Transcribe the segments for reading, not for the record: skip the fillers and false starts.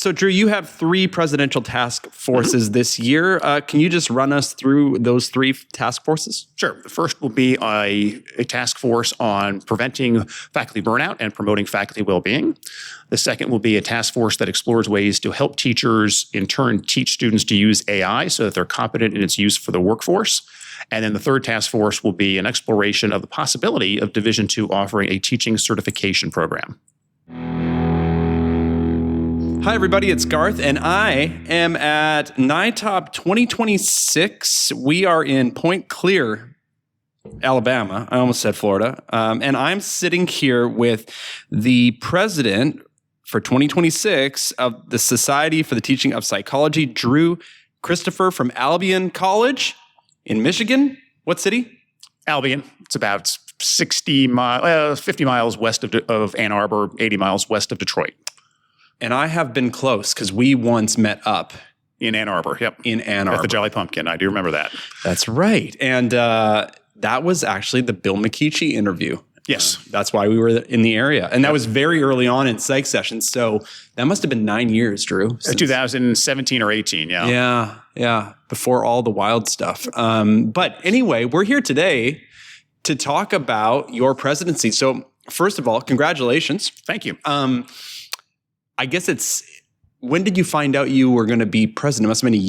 So, Drew, you have 3 presidential task forces this year. Can you just run us through those 3 task forces? Sure. The first will be a task force on preventing faculty burnout and promoting faculty well-being. The second will be a task force that explores ways to help teachers, in turn, teach students to use AI so that they're competent in its use for the workforce. And then the third task force will be an exploration of the possibility of Division II offering a teaching certification program. Hi, everybody. It's Garth, and I am at NITOP 2026. We are in Point Clear, Alabama. I almost said Florida. And I'm sitting here with the president for 2026 of the Society for the Teaching of Psychology, Drew Christopher from Albion College in Michigan. What city? Albion. It's about 50 miles west of Ann Arbor, 80 miles west of Detroit. And I have been close because we once met up. In Ann Arbor, yep. In Ann Arbor. At the Jolly Pumpkin. I do remember that. That's right. And that was actually the Bill McKeechee interview. Yes. That's why we were in the area. And that was very early on in psych sessions. So that must have been 9 years, Drew. 2017 or 18, yeah. Yeah. Before all the wild stuff. But anyway, we're here today to talk about your presidency. So first of all, congratulations. Thank you. I guess when did you find out you were going to be president? It must have been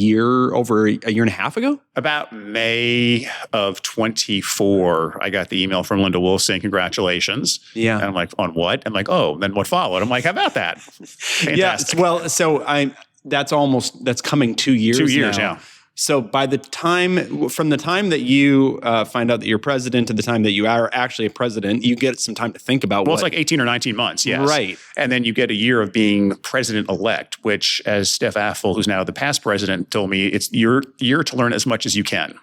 over a year and a half ago? About May of 24, I got the email from Linda Wolf saying, congratulations. Yeah. And I'm like, on what? I'm like, oh, then what followed? I'm like, how about that? Fantastic. Yeah. Well, so that's coming 2 years 2 years, now. yeah. So from the time that you find out that you're president to the time that you are actually a president, you get some time to think about it's like 18 or 19 months, yes. Right. And then you get a year of being president-elect, which, as Steph Affel, who's now the past president, told me, it's your year to learn as much as you can.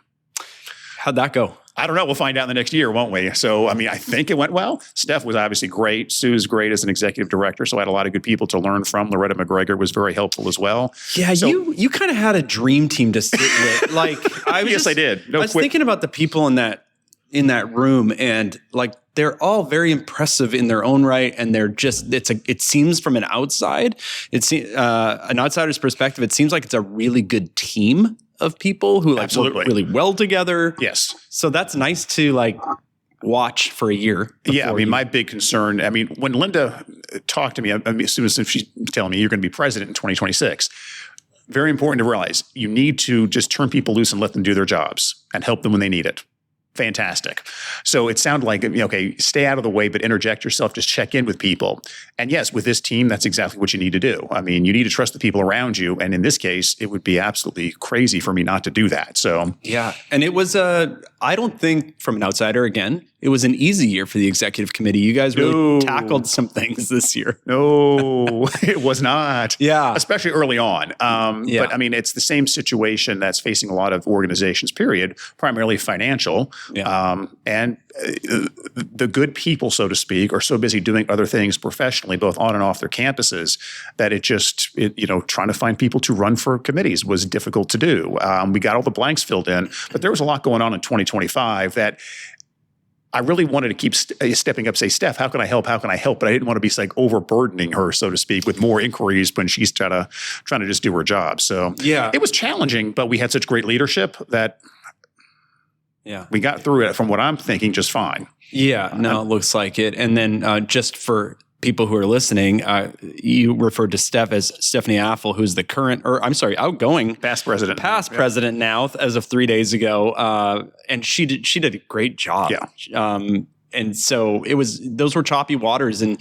How'd that go? I don't know. We'll find out in the next year, won't we? So, I mean, I think it went well. Steph was obviously great. Sue's great as an executive director. So I had a lot of good people to learn from. Loretta McGregor was very helpful as well. Yeah, so, you kind of had a dream team to sit with. Yes, I did. I was thinking about the people in that room, and they're all very impressive in their own right. And they're just, it seems from an outsider's perspective, it seems like it's a really good team of people who work really well together. Yes. So that's nice to watch for a year. Yeah. I mean, my big concern, when Linda talked to me, as soon as she's telling me you're going to be president in 2026, very important to realize you need to just turn people loose and let them do their jobs and help them when they need it. Fantastic. So it sounded like, okay, stay out of the way, but interject yourself, just check in with people. And yes, with this team, that's exactly what you need to do. I mean, you need to trust the people around you. And in this case, it would be absolutely crazy for me not to do that. So yeah. And it was, I don't think from an outsider, again, it was an easy year for the executive committee. You guys really tackled some things this year. No, it was not. Yeah. Especially early on. But I mean, it's the same situation that's facing a lot of organizations, period, primarily financial. Yeah. And the good people, so to speak, are so busy doing other things professionally, both on and off their campuses, that trying to find people to run for committees was difficult to do. We got all the blanks filled in, but there was a lot going on in 2025 that I really wanted to keep stepping up, say, Steph, how can I help? How can I help? But I didn't want to be overburdening her, so to speak, with more inquiries when she's trying to just do her job. So yeah, it was challenging, but we had such great leadership that we got through it, from what I'm thinking, just fine. Yeah, no, it looks like it. And then just for people who are listening, you referred to Steph as Stephanie Affel, who's the outgoing past president president now, as of 3 days ago. And she did a great job. Yeah. And so those were choppy waters, and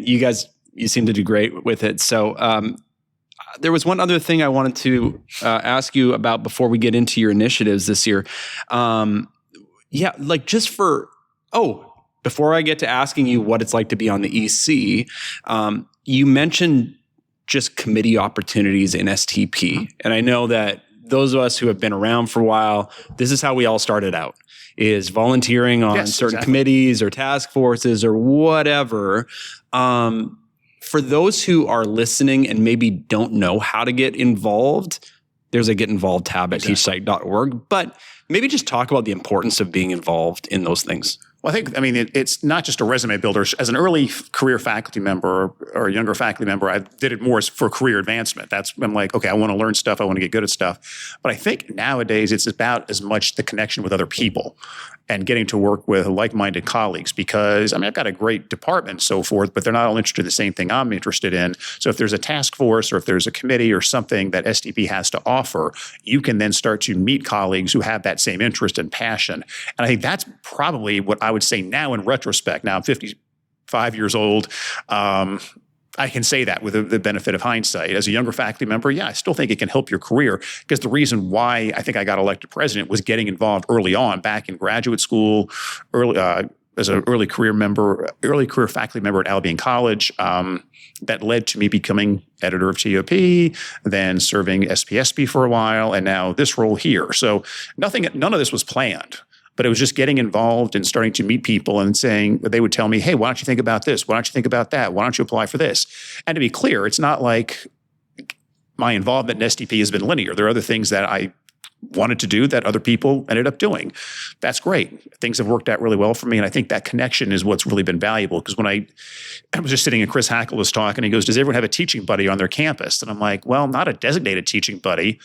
you seem to do great with it. So, there was one other thing I wanted to ask you about before we get into your initiatives this year. Before I get to asking you what it's like to be on the EC, you mentioned just committee opportunities in STP. And I know that those of us who have been around for a while, this is how we all started out, is volunteering on certain committees or task forces or whatever. For those who are listening and maybe don't know how to get involved, there's a Get Involved tab at teachpsych.org. But maybe just talk about the importance of being involved in those things. Well, I mean, it's not just a resume builder. As an early career faculty member or a younger faculty member, I did it more for career advancement. I'm like, okay, I want to learn stuff. I want to get good at stuff. But I think nowadays it's about as much the connection with other people and getting to work with like-minded colleagues, because, I mean, I've got a great department and so forth, but they're not all interested in the same thing I'm interested in. So if there's a task force or if there's a committee or something that STP has to offer, you can then start to meet colleagues who have that same interest and passion. And I think that's probably what I would say now in retrospect. Now I'm 55 years old. I can say that with the benefit of hindsight. As a younger faculty member, yeah, I still think it can help your career, because the reason why I think I got elected president was getting involved early on, back in graduate school, as an early career faculty member at Albion College. That led to me becoming editor of TOP, then serving SPSP for a while, and now this role here. So none of this was planned. But it was just getting involved and starting to meet people and saying, they would tell me, hey, why don't you think about this? Why don't you think about that? Why don't you apply for this? And to be clear, it's not like my involvement in STP has been linear. There are other things that I wanted to do that other people ended up doing. That's great. Things have worked out really well for me. And I think that connection is what's really been valuable. Because when I was just sitting and Chris Hackle was talking, he goes, does everyone have a teaching buddy on their campus? And I'm like, well, not a designated teaching buddy,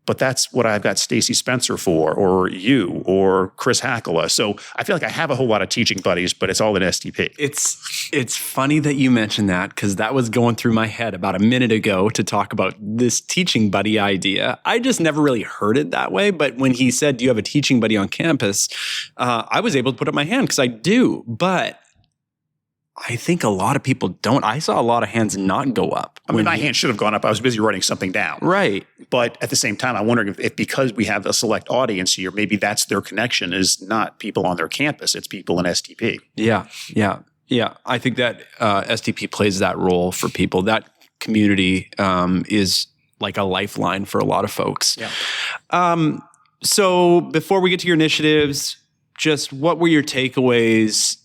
but that's what I've got Stacy Spencer for, or you, or Chris Hackala. So I feel like I have a whole lot of teaching buddies, but it's all in STP. It's funny that you mentioned that, because that was going through my head about a minute ago to talk about this teaching buddy idea. I just never really heard it that way. But when he said, do you have a teaching buddy on campus? I was able to put up my hand, because I do. But I think a lot of people don't. I saw a lot of hands not go up. I mean, my hand should have gone up. I was busy writing something down. Right. But at the same time, I'm wondering if because we have a select audience here, maybe that's their connection, is not people on their campus. It's people in STP. Yeah. I think that STP plays that role for people. That community is like a lifeline for a lot of folks. Yeah. So before we get to your initiatives, just what were your takeaways?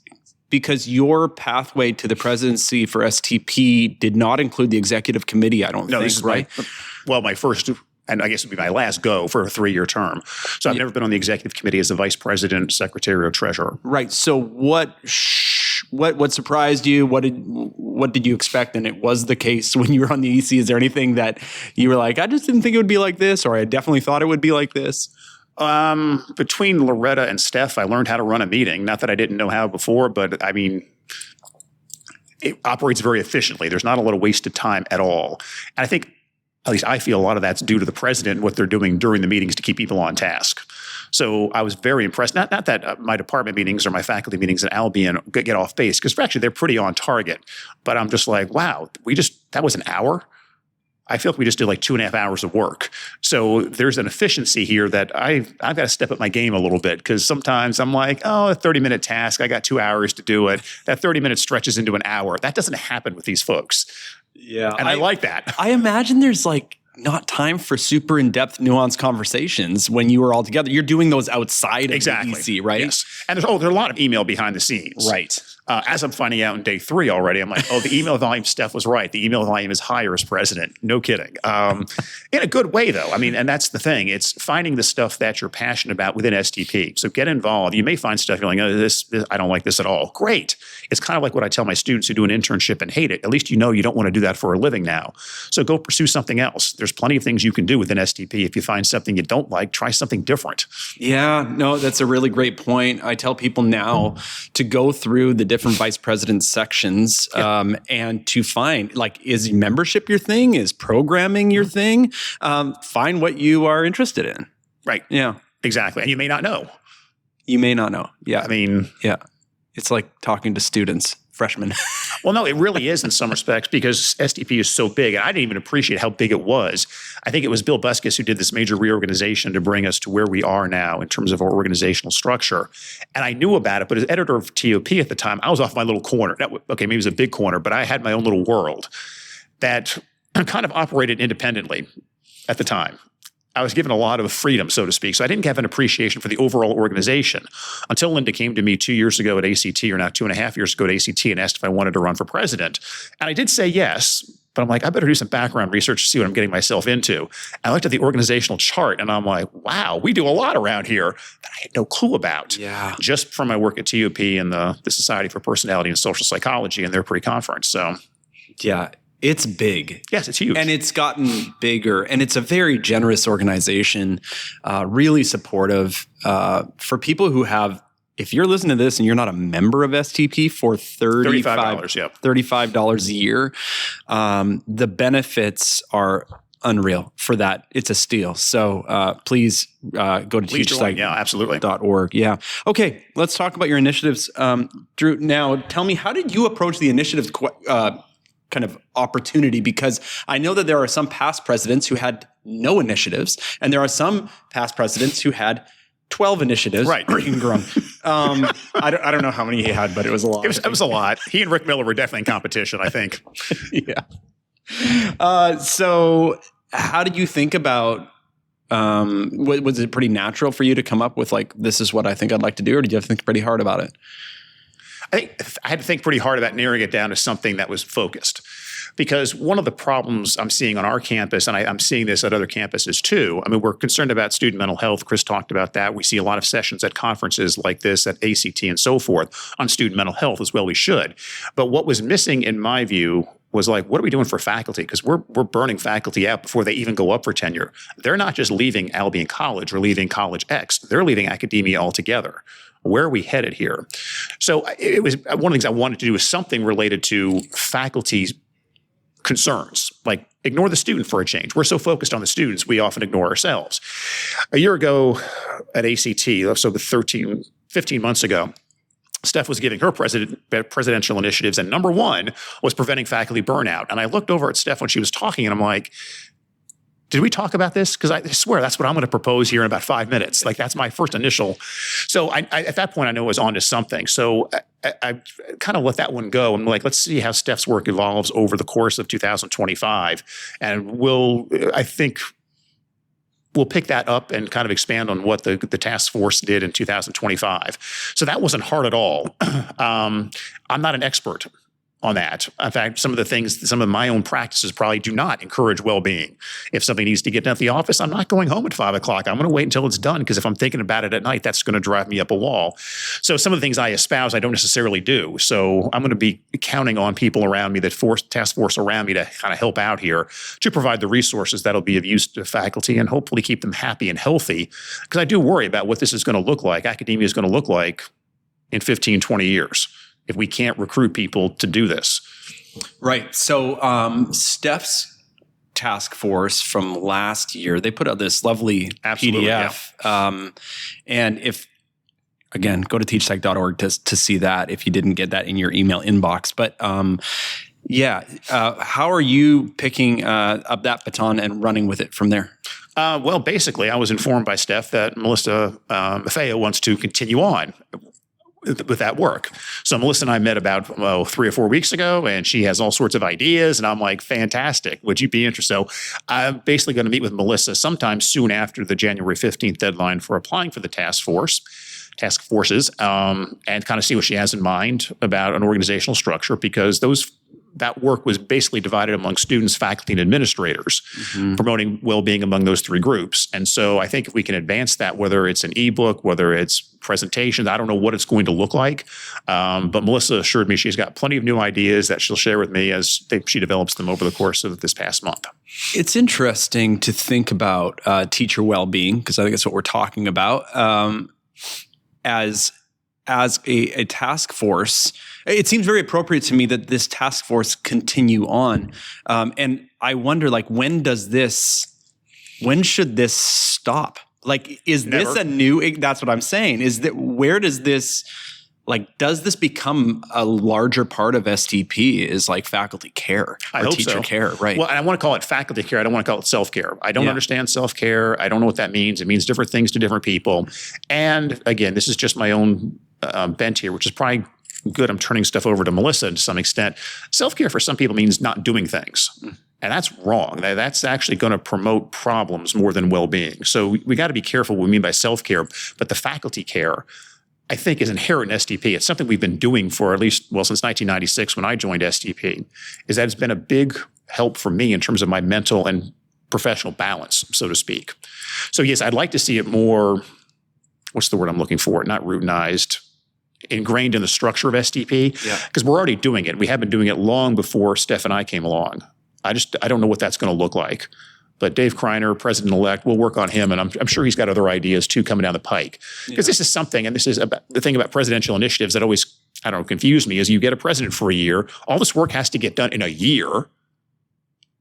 Because your pathway to the presidency for STP did not include the executive committee, I don't think, this is right? My first, and I guess it would be my last go for a 3-year term. So I've never been on the executive committee as the vice president, secretary, or treasurer. Right. So what surprised you? What did you expect? And it was the case when you were on the EC. Is there anything that you were like, I just didn't think it would be like this, or I definitely thought it would be like this? Between Loretta and Steph, I learned how to run a meeting. Not that I didn't know how before, but I mean, it operates very efficiently. There's not a lot of wasted time at all. And I think, at least I feel, a lot of that's due to the president and what they're doing during the meetings to keep people on task. So I was very impressed. Not that my department meetings or my faculty meetings at Albion get off base, because actually they're pretty on target. But I'm just like, wow, that was an hour? I feel like we just did like 2.5 hours of work. So there's an efficiency here that I've got to step up my game a little bit, because sometimes I'm like, oh, a 30-minute task, I got 2 hours to do it. That 30 minutes stretches into an hour. That doesn't happen with these folks. Yeah. And I like that. I imagine there's like not time for super in-depth, nuanced conversations when you are all together. You're doing those outside of the EC, right? Yes. And there's a lot of email behind the scenes. Right. As I'm finding out in day 3 already, I'm like, oh, the email volume, Steph was right. The email volume is higher as president. No kidding. In a good way, though. I mean, and that's the thing. It's finding the stuff that you're passionate about within STP. So get involved. You may find stuff you're like, oh, this I don't like this at all. Great. It's kind of like what I tell my students who do an internship and hate it. At least you know you don't want to do that for a living now. So go pursue something else. There's plenty of things you can do within STP. If you find something you don't like, try something different. Yeah, no, that's a really great point. I tell people now to go through the different vice president sections and to find, like, is membership your thing? Is programming your thing? Find what you are interested in. Right. Yeah. Exactly. And you may not know. You may not know. Yeah. I mean. Yeah. It's like talking to students, freshmen. Well, no, it really is in some respects, because STP is so big. And I didn't even appreciate how big it was. I think it was Bill Buskus who did this major reorganization to bring us to where we are now in terms of our organizational structure. And I knew about it, but as editor of TOP at the time, I was off my little corner. Okay, maybe it was a big corner, but I had my own little world that kind of operated independently at the time. I was given a lot of freedom, so to speak. So I didn't have an appreciation for the overall organization until Linda came to me 2 years ago at ACT, or now 2.5 years ago at ACT, and asked if I wanted to run for president. And I did say yes, But I'm like, I better do some background research to see what I'm getting myself into. I looked at the organizational chart and I'm like, wow, we do a lot around here that I had no clue about. Yeah. Just from my work at TUP and the Society for Personality and Social Psychology and their pre-conference. So yeah, it's big. Yes, it's huge. And it's gotten bigger. And it's a very generous organization, really supportive for people who have, if you're listening to this and you're not a member of STP for $35 a year, the benefits are unreal for that. It's a steal. So please go to teachsite.org. Yeah. Okay, let's talk about your initiatives. Drew, now tell me, how did you approach the initiatives kind of opportunity? Because I know that there are some past presidents who had no initiatives, and there are some past presidents who had 12 initiatives. Right. I don't know how many he had, but it was a lot. It was a lot. He and Rick Miller were definitely in competition, I think. Yeah. So how did you think about, was it pretty natural for you to come up with like, this is what I think I'd like to do, or did you have to think pretty hard about it? I think I had to think pretty hard about narrowing it down to something that was focused. Because one of the problems I'm seeing on our campus, and I'm seeing this at other campuses too, I mean, we're concerned about student mental health. Chris talked about that. We see a lot of sessions at conferences like this, at ACT and so forth, on student mental health as well. We should. But what was missing, in my view, was like, what are we doing for faculty? Because we're burning faculty out before they even go up for tenure. They're not just leaving Albion College or leaving College X. They're leaving academia altogether. Where are we headed here? So it was one of the things I wanted to do was something related to faculty's concerns, like ignore the student for a change. We're so focused on the students, we often ignore ourselves. A year ago at ACT, so 15 months ago, Steph was giving her presidential initiatives, and number one was preventing faculty burnout. And I looked over at Steph when she was talking, and I'm like, did we talk about this? Because I swear that's what I'm going to propose here in about 5 minutes. Like, that's my first initial. So I at that point, I know I was onto something. So I kind of let that one go. And like, let's see how Steph's work evolves over the course of 2025. And I think we'll pick that up and kind of expand on what the task force did in 2025. So that wasn't hard at all. I'm not an expert on that. In fact, some of my own practices probably do not encourage well-being. If something needs to get done at the office, I'm not going home at 5 o'clock. I'm going to wait until it's done, because if I'm thinking about it at night, that's going to drive me up a wall. So some of the things I espouse, I don't necessarily do. So I'm going to be counting on people around me, task force around me, to kind of help out here, to provide the resources that'll be of use to faculty and hopefully keep them happy and healthy. Because I do worry about what this is going to look like, academia is going to look like in 15, 20 years. If we can't recruit people to do this. Right. So Steph's task force from last year, they put out this lovely PDF. Yeah. And again, go to teachsite.org to see that if you didn't get that in your email inbox. But how are you picking up that baton and running with it from there? Well, basically, I was informed by Steph that Melissa Maffeo wants to continue on with that work. So Melissa and I met about 3 or 4 weeks ago, and she has all sorts of ideas, and I'm like, fantastic. Would you be interested? So I'm basically going to meet with Melissa sometime soon after the January 15th deadline for applying for the task forces, and kind of see what she has in mind about an organizational structure, because that work was basically divided among students, faculty, and administrators, promoting well-being among those 3 groups. And so I think if we can advance that, whether it's an ebook, whether it's presentations, I don't know what it's going to look like. But Melissa assured me she's got plenty of new ideas that she'll share with me as she develops them over the course of this past month. It's interesting to think about teacher well-being, because I think that's what we're talking about, as a task force. It seems very appropriate to me that this task force continue on. And I wonder, like, when should this stop? Like, is Never. this a new, that's what I'm saying, where does this, like, does this become a larger part of STP, is like faculty care or teacher care, right? Well, and I want to call it faculty care. I don't want to call it self-care. I don't understand self-care. I don't know what that means. It means different things to different people. And again, this is just my own bent here, which is probably good. I'm turning stuff over to Melissa to some extent. Self-care for some people means not doing things. And that's wrong. That's actually going to promote problems more than well-being. So we got to be careful what we mean by self-care. But the faculty care, I think, is inherent in STP. It's something we've been doing for at least, since 1996 when I joined STP, is that it's been a big help for me in terms of my mental and professional balance, so to speak. So yes, I'd like to see it more, what's the word I'm looking for? Not routinized, ingrained in the structure of STP, because we're already doing it. We have been doing it long before Steph and I came along. I don't know what that's going to look like. But Dave Kreiner, president-elect, we'll work on him, and I'm sure he's got other ideas too coming down the pike. Because this is something, and this is the thing about presidential initiatives that always, confuse me, is you get a president for a year, all this work has to get done in a year,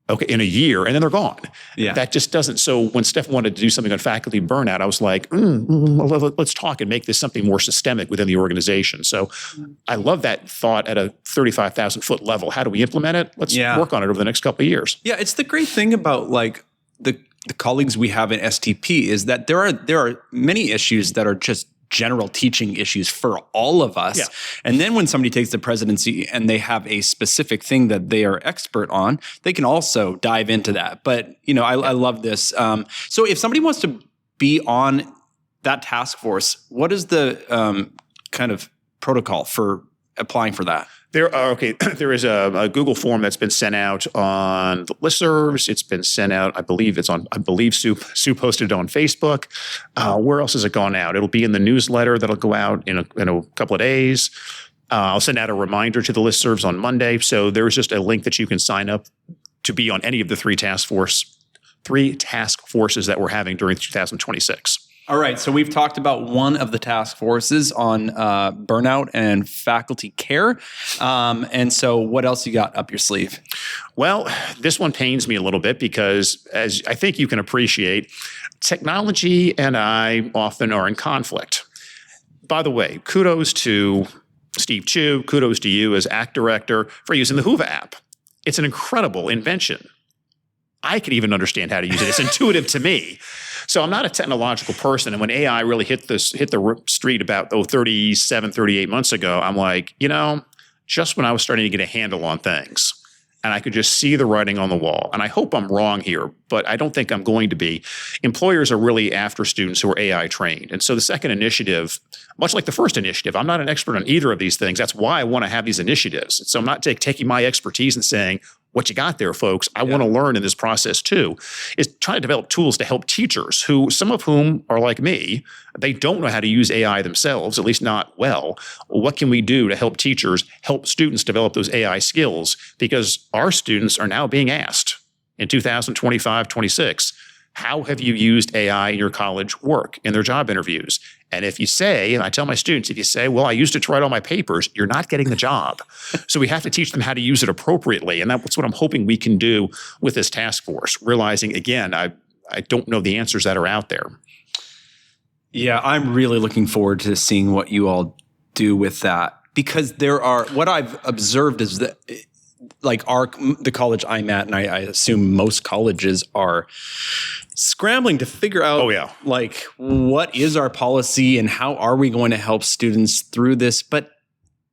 and then they're gone. Yeah. That just doesn't. So when Steph wanted to do something on faculty burnout, I was like, let's talk and make this something more systemic within the organization. So I love that thought at a 35,000-foot level. How do we implement it? Let's work on it over the next couple of years. Yeah, it's the great thing about like the colleagues we have in STP is that there are many issues that are just general teaching issues for all of us. Yeah. And then when somebody takes the presidency and they have a specific thing that they are expert on, they can also dive into that. But, I love this. So if somebody wants to be on that task force, what is the kind of protocol for applying for that? There is a Google form that's been sent out on the listservs. It's been sent out, I believe Sue posted it on Facebook. Where else has it gone out? It'll be in the newsletter that'll go out in a couple of days. I'll send out a reminder to the listservs on Monday. So there's just a link that you can sign up to be on any of the three task forces that we're having during 2026. All right, so we've talked about one of the task forces on burnout and faculty care. And so what else you got up your sleeve? Well, this one pains me a little bit because, as I think you can appreciate, technology and I often are in conflict. By the way, kudos to Steve Chu, kudos to you as ACT director for using the Hoover app. It's an incredible invention. I can even understand how to use it. It's intuitive to me. So I'm not a technological person. And when AI really hit the street about 37, 38 months ago, I'm like, just when I was starting to get a handle on things and I could just see the writing on the wall. And I hope I'm wrong here, but I don't think I'm going to be. Employers are really after students who are AI trained. And so the second initiative, much like the first initiative, I'm not an expert on either of these things. That's why I want to have these initiatives. So I'm not taking my expertise and saying, what you got there, folks, I want to learn in this process too, is trying to develop tools to help teachers who, some of whom are like me, they don't know how to use AI themselves, at least not well. What can we do to help teachers, help students develop those AI skills? Because our students are now being asked in 2025, 26, how have you used AI in your college work, in their job interviews? And if you say, and I tell my students, if you say, well, I used it to write all my papers, you're not getting the job. So we have to teach them how to use it appropriately. And that's what I'm hoping we can do with this task force, realizing, again, I don't know the answers that are out there. Yeah, I'm really looking forward to seeing what you all do with that. Because what I've observed is that like the college I'm at, and I assume most colleges are scrambling to figure out like what is our policy and how are we going to help students through this. But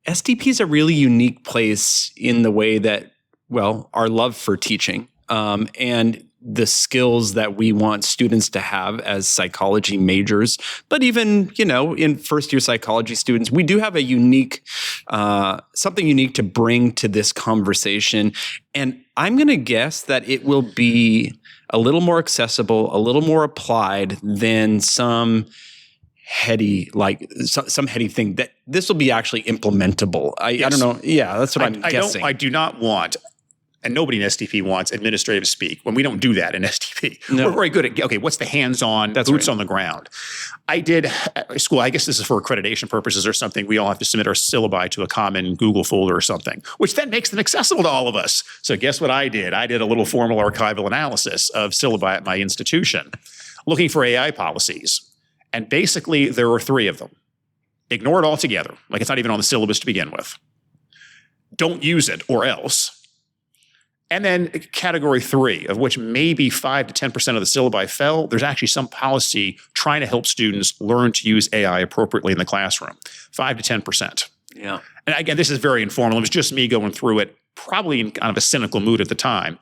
STP is a really unique place in the way that, our love for teaching and the skills that we want students to have as psychology majors, but even, in first-year psychology students, we do have a unique, something unique to bring to this conversation. And I'm going to guess that it will be a little more accessible, a little more applied than some heady, some heady thing that this will be actually implementable. I don't know. Yeah, that's what I'm guessing. I do not want, and nobody in STP wants administrative speak when we don't do that in STP. No. We're very good at, what's the hands-on, boots on the ground. I did at school, I guess this is for accreditation purposes or something, we all have to submit our syllabi to a common Google folder or something, which then makes them accessible to all of us. So guess what I did? I did a little formal archival analysis of syllabi at my institution, looking for AI policies. And basically, there were 3 of them. Ignore it altogether, like it's not even on the syllabus to begin with. Don't use it or else. And then category 3, of which maybe 5 to 10% of the syllabi fell, there's actually some policy trying to help students learn to use AI appropriately in the classroom. 5 to 10%. Yeah. And again, this is very informal. It was just me going through it probably in kind of a cynical mood at the time.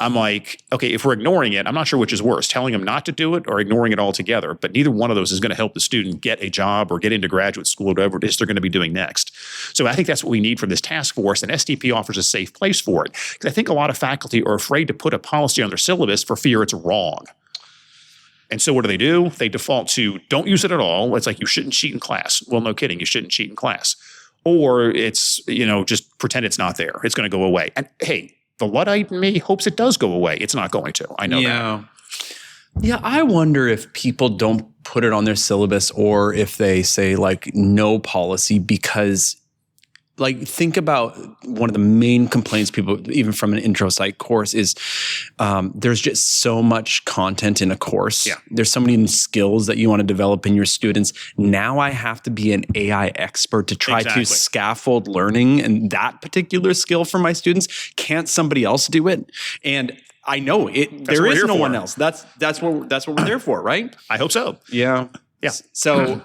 I'm like, okay, if we're ignoring it, I'm not sure which is worse, telling them not to do it or ignoring it altogether. But neither one of those is going to help the student get a job or get into graduate school or whatever it is they're going to be doing next. So I think that's what we need from this task force, and STP offers a safe place for it. Because I think a lot of faculty are afraid to put a policy on their syllabus for fear it's wrong. And so what do? They default to don't use it at all. It's like you shouldn't cheat in class. Well, no kidding. You shouldn't cheat in class. Or it's, just pretend it's not there. It's going to go away. And hey, the Luddite in me hopes it does go away. It's not going to. I know that. Yeah, I wonder if people don't put it on their syllabus or if they say like no policy because think about one of the main complaints people, even from an intro psych course, is there's just so much content in a course. Yeah. There's so many skills that you want to develop in your students. Now I have to be an AI expert to try to scaffold learning and that particular skill for my students. Can't somebody else do it? And I know it. There is no one else. That's what we're there for, right? I hope so. Yeah. Yeah. So,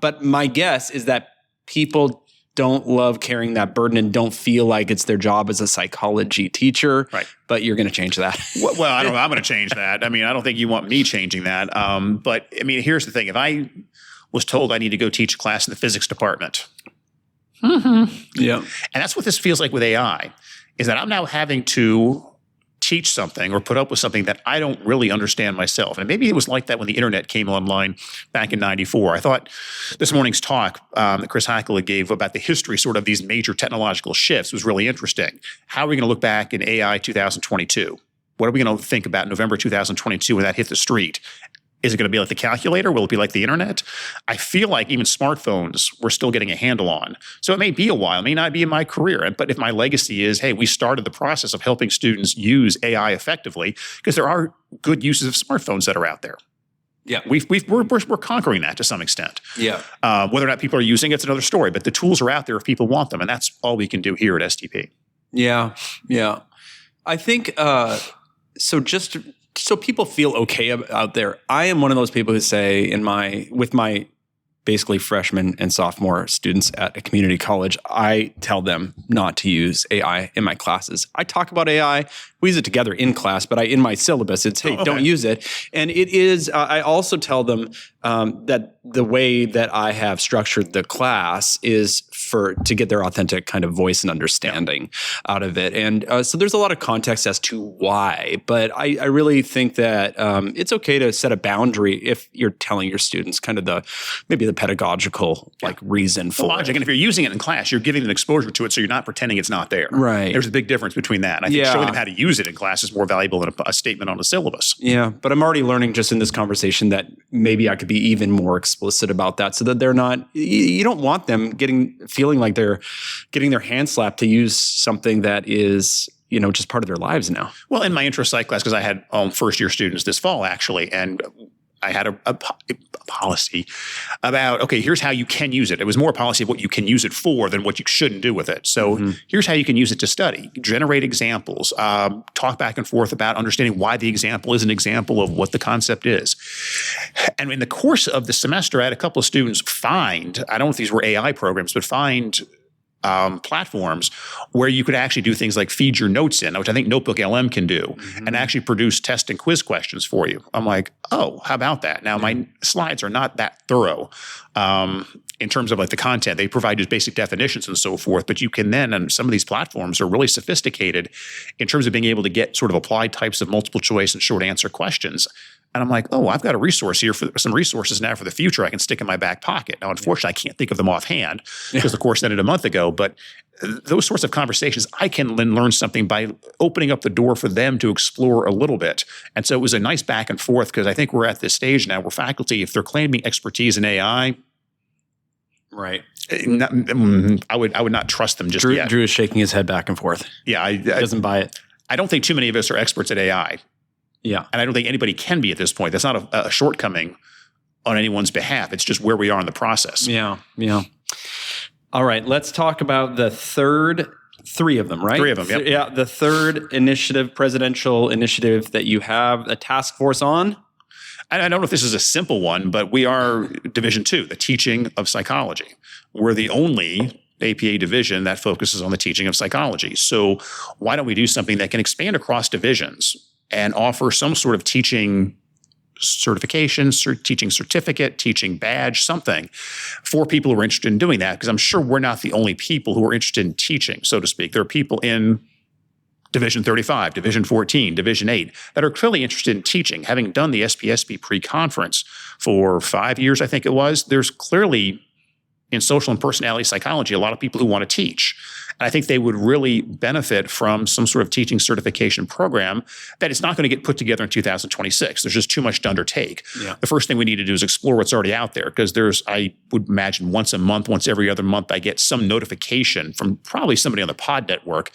but my guess is that people don't love carrying that burden and don't feel like it's their job as a psychology teacher. Right. But you're going to change that. Well, I don't know. I'm going to change that. I mean, I don't think you want me changing that. But I mean, here's the thing. If I was told I need to go teach a class in the physics department. Yeah. And that's what this feels like with AI, is that I'm now having to teach something or put up with something that I don't really understand myself. And maybe it was like that when the internet came online back in 94. I thought this morning's talk that Chris Hackler gave about the history sort of these major technological shifts was really interesting. How are we going to look back in AI 2022? What are we going to think about November 2022 when that hit the street? Is it going to be like the calculator? Will it be like the internet? I feel like even smartphones we're still getting a handle on. So it may be a while. It may not be in my career. But if my legacy is, hey, we started the process of helping students use AI effectively, because there are good uses of smartphones that are out there. Yeah, we're conquering that to some extent. Yeah. Whether or not people are using it's another story. But the tools are out there if people want them. And that's all we can do here at STP. Yeah. Yeah. I think so people feel okay out there. I am one of those people who say with my basically freshman and sophomore students at a community college, I tell them not to use AI in my classes. I talk about AI. We use it together in class, but in my syllabus, it's, hey, don't use it. And it is, I also tell them that the way that I have structured the class is to get their authentic kind of voice and understanding out of it. And so there's a lot of context as to why, but I really think that it's okay to set a boundary if you're telling your students kind of maybe the pedagogical reason for logic. it. And if you're using it in class, you're giving them exposure to it, so you're not pretending it's not there. Right. There's a big difference between that. And I think showing them how to use it in class is more valuable than a statement on a syllabus. Yeah, but I'm already learning just in this conversation that maybe I could be even more explicit about that, so that they're not. You don't want them feeling like they're getting their hand slapped to use something that is just part of their lives now. Well, in my intro psych class, because I had first year students this fall actually, and I had a policy about, okay, here's how you can use it. It was more a policy of what you can use it for than what you shouldn't do with it. So here's how you can use it to study, generate examples, talk back and forth about understanding why the example is an example of what the concept is. And in the course of the semester, I had a couple of students I don't know if these were AI programs, but find platforms where you could actually do things like feed your notes in, which I think Notebook LM can do, and actually produce test and quiz questions for you. I'm like, oh, how about that? Now, my slides are not that thorough in terms of the content. They provide just basic definitions and so forth, but you can then, and some of these platforms are really sophisticated in terms of being able to get sort of applied types of multiple choice and short answer questions. And I'm like, oh, I've got a resource here for some resources now for the future I can stick in my back pocket. Now, unfortunately, I can't think of them offhand because the course ended a month ago. But those sorts of conversations, I can then learn something by opening up the door for them to explore a little bit. And so it was a nice back and forth, because I think we're at this stage now where faculty, if they're claiming expertise in AI, right, I would not trust them just yet. Drew is shaking his head back and forth. Yeah, he doesn't buy it. I don't think too many of us are experts at AI. Yeah. And I don't think anybody can be at this point. That's not a shortcoming on anyone's behalf. It's just where we are in the process. Yeah. Yeah. All right. Let's talk about the three of them, right? Three of them, yep. Yeah. The third presidential initiative that you have a task force on. I don't know if this is a simple one, but we are Division 2, the teaching of psychology. We're the only APA division that focuses on the teaching of psychology. So why don't we do something that can expand across divisions and offer some sort of teaching certification, teaching certificate, teaching badge, something for people who are interested in doing that? Because I'm sure we're not the only people who are interested in teaching, so to speak. There are people in Division 35, Division 14, Division 8 that are clearly interested in teaching. Having done the SPSP pre-conference for 5 years, I think it was, there's clearly in social and personality psychology a lot of people who want to teach. And I think they would really benefit from some sort of teaching certification program that is not going to get put together in 2026. There's just too much to undertake. Yeah. The first thing we need to do is explore what's already out there, because I would imagine once a month, once every other month, I get some notification from probably somebody on the pod network.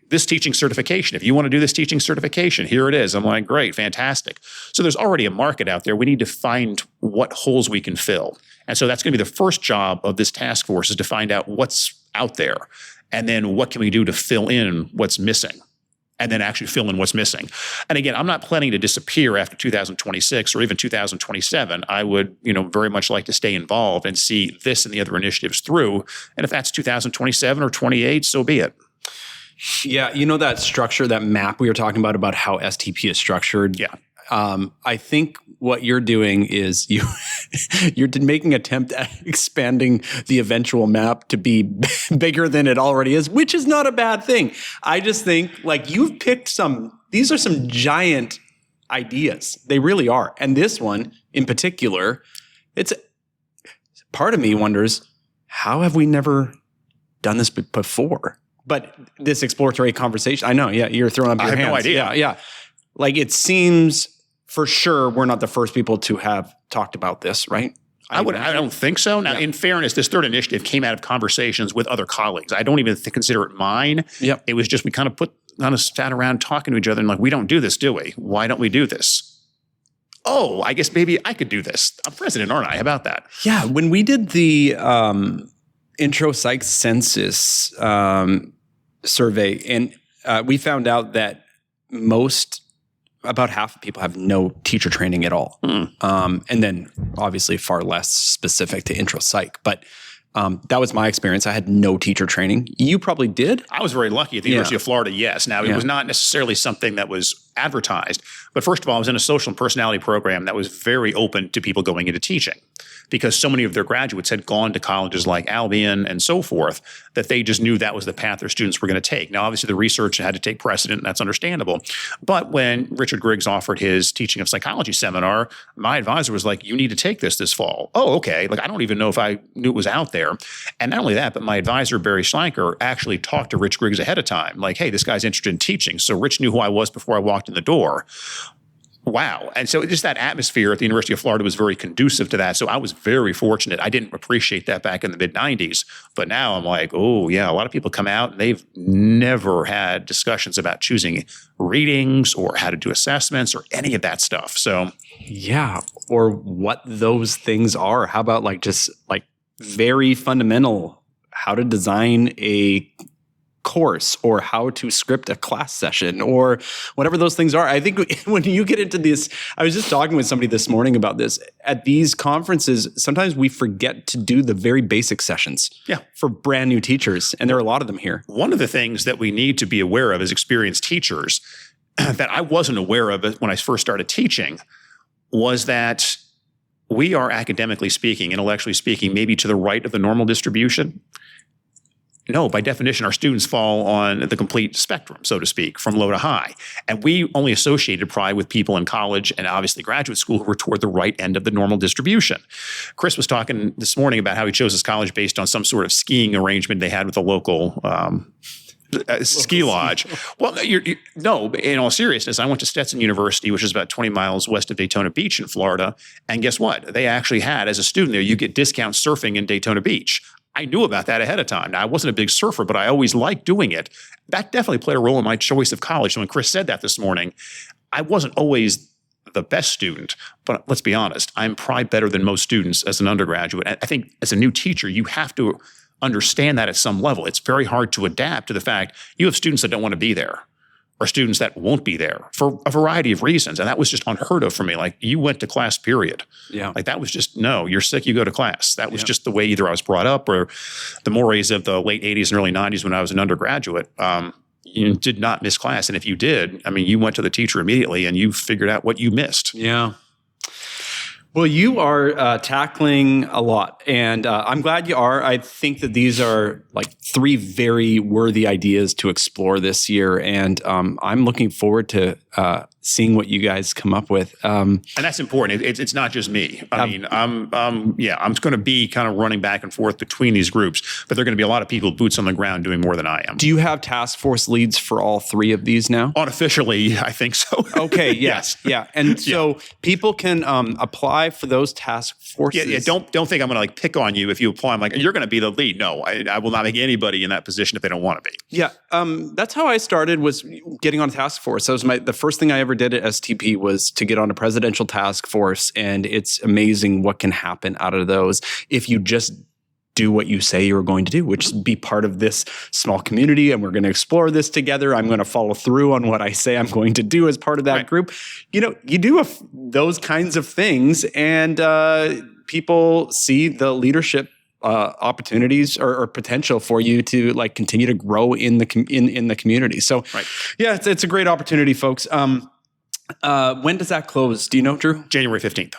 This teaching certification, if you want to do this teaching certification, here it is. I'm like, great, fantastic. So there's already a market out there. We need to find what holes we can fill. And so that's going to be the first job of this task force, is to find out what's out there. And then what can we do to fill in what's missing? And then actually fill in what's missing. And again, I'm not planning to disappear after 2026 or even 2027. I would, very much like to stay involved and see this and the other initiatives through. And if that's 2027 or 28, so be it. Yeah, that structure, that map we were talking about how STP is structured. Yeah. I think what you're doing is you're making an attempt at expanding the eventual map to be bigger than it already is, which is not a bad thing. I just think you've picked these are some giant ideas. They really are. And this one in particular, part of me wonders, how have we never done this before? But this exploratory conversation, I know, yeah, you're throwing up your hands. I have no idea. Yeah. It seems for sure we're not the first people to have talked about this, right? I don't think so. Now, in fairness, this third initiative came out of conversations with other colleagues. I don't even consider it mine. Yep. It was just we kind of sat around talking to each other and we don't do this, do we? Why don't we do this? Oh, I guess maybe I could do this. I'm president, aren't I? How about that? Yeah. When we did the intro psych census survey, and we found out that about half of people have no teacher training at all. And then obviously far less specific to intro psych. But that was my experience. I had no teacher training. You probably did? I was very lucky at the University of Florida, yes. Now, it was not necessarily something that was advertised. But first of all, I was in a social and personality program that was very open to people going into teaching, because so many of their graduates had gone to colleges like Albion and so forth that they just knew that was the path their students were going to take. Now, obviously, the research had to take precedent, and that's understandable. But when Richard Griggs offered his teaching of psychology seminar, my advisor was like, you need to take this fall. Oh, okay. I don't even know if I knew it was out there. And not only that, but my advisor, Barry Schlenker, actually talked to Rich Griggs ahead of time. Hey, this guy's interested in teaching. So Rich knew who I was before I walked in the door. Wow. And so just that atmosphere at the University of Florida was very conducive to that. So I was very fortunate. I didn't appreciate that back in the mid-90s. But now I'm like, oh, yeah, a lot of people come out and they've never had discussions about choosing readings or how to do assessments or any of that stuff. So, yeah. Or what those things are. How about just very fundamental, how to design a course or how to script a class session or whatever those things are. I think when you get into this, I was just talking with somebody this morning about this. At these conferences, sometimes we forget to do the very basic sessions for brand new teachers. And there are a lot of them here. One of the things that we need to be aware of as experienced teachers that I wasn't aware of when I first started teaching was that we are, academically speaking, intellectually speaking, maybe to the right of the normal distribution. No, by definition, our students fall on the complete spectrum, so to speak, from low to high. And we only associated probably with people in college and obviously graduate school who were toward the right end of the normal distribution. Chris was talking this morning about how he chose his college based on some sort of skiing arrangement they had with a local ski lodge. Well, no, in all seriousness, I went to Stetson University, which is about 20 miles west of Daytona Beach in Florida. And guess what? They actually had, as a student there, you get discount surfing in Daytona Beach. I knew about that ahead of time. Now, I wasn't a big surfer, but I always liked doing it. That definitely played a role in my choice of college. So when Chris said that this morning, I wasn't always the best student, but let's be honest, I'm probably better than most students as an undergraduate. I think as a new teacher, you have to understand that at some level. It's very hard to adapt to the fact you have students that don't want to be there. are students that won't be there for a variety of reasons. And that was just unheard of for me. Like, you went to class, period. Yeah. Like, that was just, no, you're sick, you go to class. That was just the way either I was brought up, or the mores of the late 80s and early 90s when I was an undergraduate. You did not miss class. And if you did, I mean, you went to the teacher immediately and you figured out what you missed. Yeah. Well, you are tackling a lot, and I'm glad you are. I think that these are like 3 very worthy ideas to explore this year, and I'm looking forward to seeing what you guys come up with. And that's important. It's not just me. I mean, I'm going to be kind of running back and forth between these groups, but there are going to be a lot of people, boots on the ground, doing more than I am. Do you have task force leads for all 3 of these now? Unofficially, I think so. Okay. Yes. Yeah. And so people can apply for those task forces. Yeah. Don't think I'm going to like pick on you if you apply. I'm like, you're going to be the lead. No, I will not make anybody in that position if they don't want to be. Yeah. That's how I started, was getting on a task force. That was the first thing I ever did at STP was to get on a presidential task force. And it's amazing what can happen out of those if you just do what you say you're going to do, which is be part of this small community. And we're going to explore this together. I'm going to follow through on what I say I'm going to do as part of that group. You know, you do those kinds of things, and people see the leadership opportunities or potential for you to like continue to grow in the community. So yeah, it's a great opportunity, folks. When does that close? Do you know, Drew? January 15th.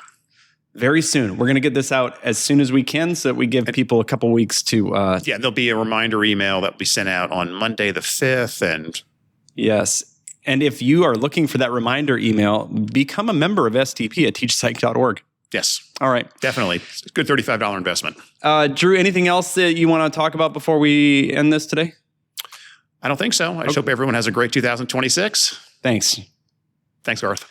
Very soon. We're going to get this out as soon as we can so that we give people a couple weeks to... there'll be a reminder email that will be sent out on Monday the 5th. And yes. And if you are looking for that reminder email, become a member of STP at teachpsych.org. Yes. All right. Definitely. It's a good $35 investment. Drew, anything else that you want to talk about before we end this today? I don't think so. I just hope everyone has a great 2026. Thanks. Thanks, Garth.